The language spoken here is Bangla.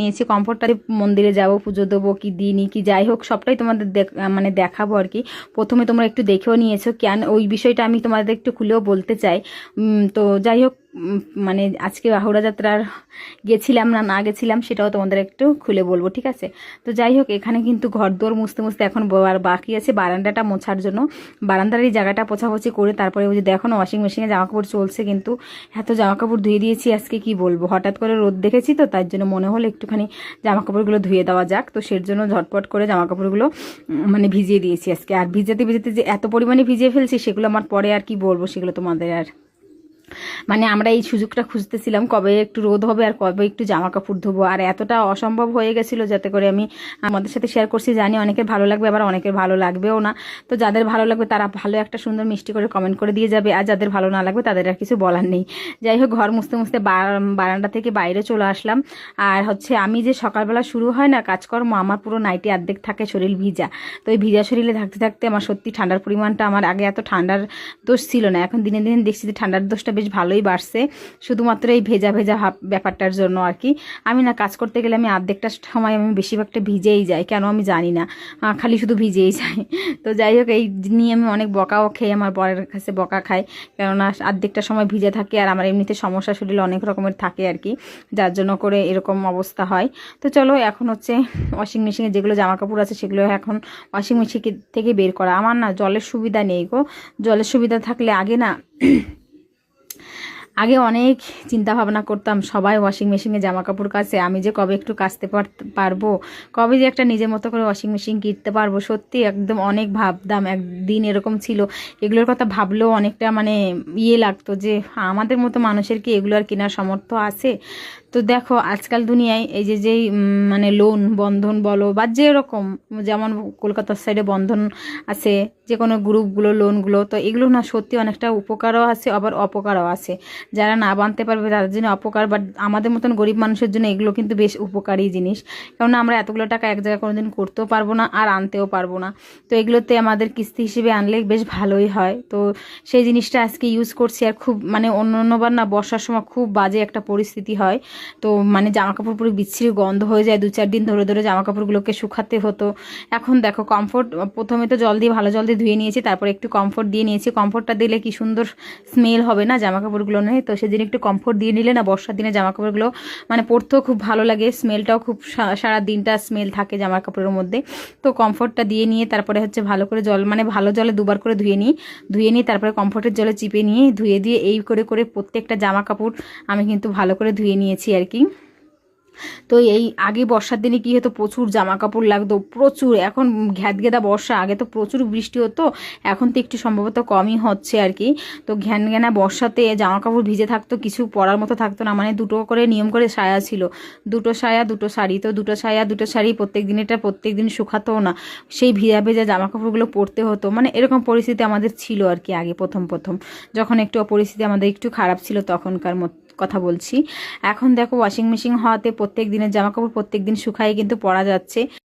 নিয়েছি। কমফোর্টটা মন্দিরে যাব, পুজো দেবো কি দিইনি কি যাই হোক সবটাই তোমাদের মানে দেখাবো আর কি। প্রথমে তোমরা একটু দেখেও নিয়েছো, কেন ওই বিষয়টা আমি তোমাদের একটু খুলেও বলতে চাই। তো যাই হোক, মানে আজকে বাহুড়া যাত্রার গেছিলাম না না গেছিলাম সেটাও তোমাদের একটু খুলে বলবো, ঠিক আছে। তো যাই হোক, এখানে কিন্তু ঘর দোর মুছতে মুছতে এখন বাকি আছে বারান্দাটা মোছার জন্য। বারান্দার এই জায়গাটা পোছাপোছি করে তারপরে ওই যে দেখো না ওয়াশিং মেশিনে জামা কাপড় চলছে, কিন্তু এত জামা কাপড় ধুয়ে দিয়েছি আজকে কি বলবো। হঠাৎ করে রোদ দেখেছি তো তার জন্য মনে হলো একটুখানি জামা কাপড়গুলো ধুয়ে দেওয়া যাক, তো সের জন্য ঝটপট করে জামা কাপড়গুলো মানে ভিজিয়ে দিয়েছি আজকে। আর ভিজাতে ভিজাতে যে এত পরিমাণে ভিজিয়ে ফেলছি সেগুলো আমার পরে আর কি বলবো, সেগুলো তোমাদের আর মানে আমরা এই সুযোগটা খুঁজতেছিলাম কবে একটু রোদ হবে আর কবে একটু জামা কাপড় ধোবো। আর এতটা অসম্ভব হয়ে গেছিলো যাতে করে আমি আমাদের সাথে শেয়ার করছি। জানি অনেকের ভালো লাগবে, আবার অনেকের ভালো লাগবেও না। তো যাদের ভালো লাগবে তারা ভালো একটা সুন্দর মিষ্টি করে কমেন্ট করে দিয়ে যাবে, আর যাদের ভালো না লাগবে তাদের আর কিছু বলার নেই। যাই হোক, ঘর মুছতে মুছতে বারান্দা থেকে বাইরে চলে আসলাম। আর হচ্ছে আমি যে সকালবেলা শুরু হয় না কাজকর্ম, আমার পুরো নাইটি অর্ধেক থাকে, শরীর ভিজা। তো এই ভিজা শরীরে থাকতে থাকতে আমার সত্যি ঠান্ডার পরিমাণটা, আমার আগে এত ঠান্ডার দোষ ছিল না, এখন দিনে দিনে দেখছি যে ঠান্ডার দোষটা বেশ ভালোই বাড়ছে, শুধুমাত্র এই ভেজা ভেজা ব্যাপারটার জন্য আর কি। আমি না কাজ করতে গেলে আমি অর্ধেকটা সময় আমি বেশিরভাগটা ভিজেই যাই, কেন আমি জানি না, খালি শুধু ভিজেই যাই। তো যাই হোক, এই নিয়ে আমি অনেক বকাও খেয়ে আমার বরের কাছে বকা খাই, কেননা অর্ধেকটা সময় ভিজে থাকে আর আমার এমনিতে সমস্যা শরীরে অনেক রকমের থাকে আর কি, যার জন্য করে এরকম অবস্থা হয়। তো চলো, এখন হচ্ছে ওয়াশিং মেশিনে যেগুলো জামা কাপড় আছে সেগুলো এখন ওয়াশিং মেশিন থেকে বের করা। আমার না জলের সুবিধা নেই গো, জলের সুবিধা থাকলে আগে অনেক চিন্তা ভাবনা করতাম সবাই ওয়াশিং মেশিনে জামা কাপড় কাচে, আমি যে কবে একটু কাচতে পারবো, কবে যে একটা নিজের মতো করে ওয়াশিং মেশিন কিনতে পারবো। সত্যি একদম অনেক ভাবতাম, একদিন এরকম ছিল এগুলোর কথা ভাবলেও অনেকটা মানে লাগতো যে আমাদের মতো মানুষের কি এগুলো আর কেনার সামর্থ্য আছে। তো দেখো আজকাল দুনিয়ায় এই যেই মানে লোন বন্ধন বলো বা যেরকম, যেমন কলকাতার সাইডে বন্ধন আছে, যে কোনো গ্রুপগুলো লোনগুলো, তো এগুলো না সত্যি অনেকটা উপকারও আছে আবার অপকারও আছে। যারা না বানতে পারবে তাদের জন্য অপকার, বাট আমাদের মতন গরিব মানুষের জন্য এগুলো কিন্তু বেশ উপকারী জিনিস, কারণ আমরা এতগুলো টাকা এক জায়গায় কোনোদিন করতেও পারবো না আর আনতেও পারবো না। তো এগুলোতে আমাদের কিস্তি হিসেবে আনলে বেশ ভালোই হয়। তো সেই জিনিসটা আজকে ইউজ করছি। আর খুব মানে অন্যবার না বর্ষার সময় খুব বাজে একটা পরিস্থিতি হয়, তো মানে জামা কাপড় পুরো বিচ্ছিরি গন্ধ হয়ে যায়, 2-4 দিন ধরে ধরে জামা কাপড়গুলোকে শুকাতে হতো। এখন দেখো কমফোর্ট, প্রথমে তো ভালো জল দিয়ে ধুয়ে নিয়েছি, তারপরে একটু কমফোর্ট দিয়ে নিয়েছি। কমফোর্টটা দিলে কি সুন্দর স্মেল হবে না জামা কাপড়গুলো নেই, তো সেদিন একটু কমফোর্ট দিয়ে নিলে না বর্ষার দিনে জামা কাপড়গুলো মানে পরতেও খুব ভালো লাগে, স্মেলটাও খুব সারা দিনটা স্মেল থাকে জামা কাপড়ের মধ্যে। তো কমফোর্টটা দিয়ে নিয়ে তারপরে হচ্ছে ভালো করে জল মানে ভালো জলে 2বার করে ধুয়ে নিই, তারপরে কমফোর্টের জলে চিপে নিয়ে ধুয়ে দিয়ে এই করে করে প্রত্যেকটা জামা কাপড় আমি কিন্তু ভালো করে ধুয়ে নিয়েছি আর কি। তো এই আগে বর্ষার দিনে কি হতো, প্রচুর জামা কাপড় লাগতো প্রচুর। এখন ঘ্যাদঘেদা বর্ষা, আগে তো প্রচুর বৃষ্টি হতো, এখন তো একটু সম্ভবত কমই হচ্ছে আর কি। তো ঘ্যানঘ্যানা বর্ষাতে জামা কাপড় ভিজে থাকতো, কিছু পরার মতো থাকতো না। মানে 2টো করে নিয়ম করে সায়া ছিল, 2টো সায়া 2টো শাড়ি, তো 2টো সায়া 2টো শাড়ি প্রত্যেক দিন শুকাতেও না, সেই ভিজা ভেজা জামা কাপড়গুলো পরতে হতো। মানে এরকম পরিস্থিতি আমাদের ছিল আর কি আগে, প্রথম যখন একটু পরিস্থিতি আমাদের একটু খারাপ ছিল তখনকার কথা বলছি। এখন দেখো ওয়াশিং মেশিন হওয়াতে প্রত্যেক দিনের জামা কাপড় প্রত্যেক দিন শুকায় কিন্তু পরা যাচ্ছে।